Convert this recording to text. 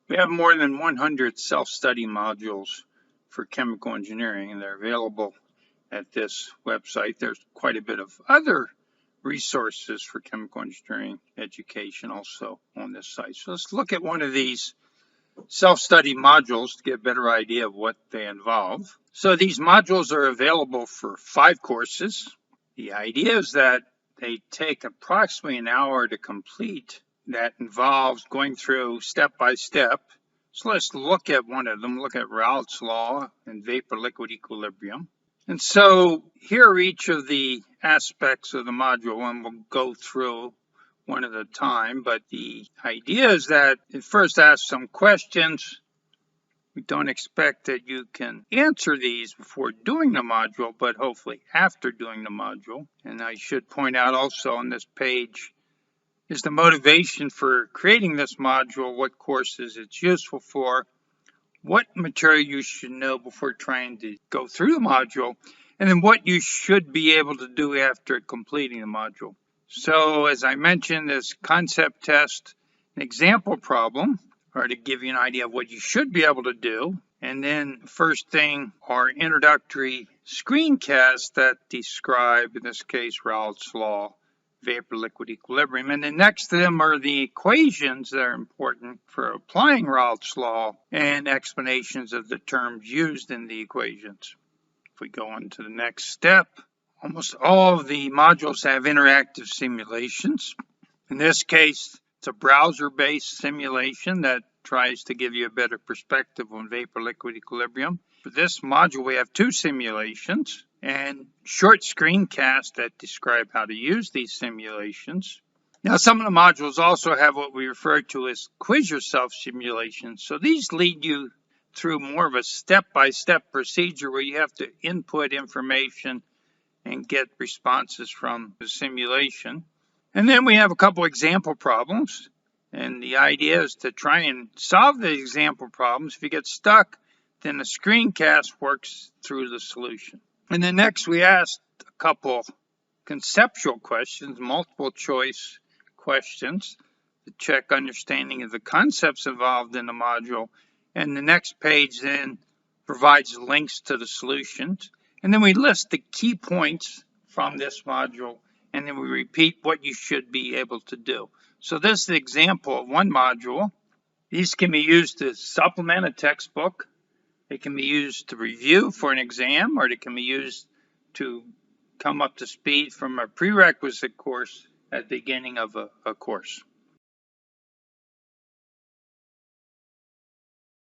We have more than 100 self-study modules for chemical engineering, and they're available at this website. There's quite a bit of other resources for chemical engineering education also on this site. So let's look at one of these self-study modules to get a better idea of what they involve. So these modules are available for 5 courses. The idea is that they take approximately an hour to complete. That involves going through step by step. So let's look at one of them, look at Raoult's law and vapor-liquid equilibrium. And so here are each of the aspects of the module, and we'll go through one at a time. But the idea is that it first asks some questions. We don't expect that you can answer these before doing the module, but hopefully after doing the module. And I should point out also on this page is the motivation for creating this module, what courses it's useful for, what material you should know before trying to go through the module, and then what you should be able to do after completing the module. So as I mentioned, this concept test, an example problem, are to give you an idea of what you should be able to do. And then first thing are introductory screencasts that describe, in this case, Raoult's law, vapor-liquid equilibrium. And then next to them are the equations that are important for applying Raoult's law and explanations of the terms used in the equations. If we go on to the next step, almost all of the modules have interactive simulations. In this case, it's a browser-based simulation that tries to give you a better perspective on vapor-liquid equilibrium. For this module, we have 2 simulations and short screencasts that describe how to use these simulations. Now, some of the modules also have what we refer to as quiz yourself simulations. So these lead you through more of a step-by-step procedure where you have to input information and get responses from the simulation. And then we have a couple example problems. And the idea is to try and solve the example problems. If you get stuck, then the screencast works through the solution. And then next we asked a couple conceptual questions, multiple choice questions to check understanding of the concepts involved in the module. And the next page then provides links to the solutions. And then we list the key points from this module, and then we repeat what you should be able to do. So this is the example of one module. These can be used to supplement a textbook. They can be used to review for an exam, or they can be used to come up to speed from a prerequisite course at the beginning of a course.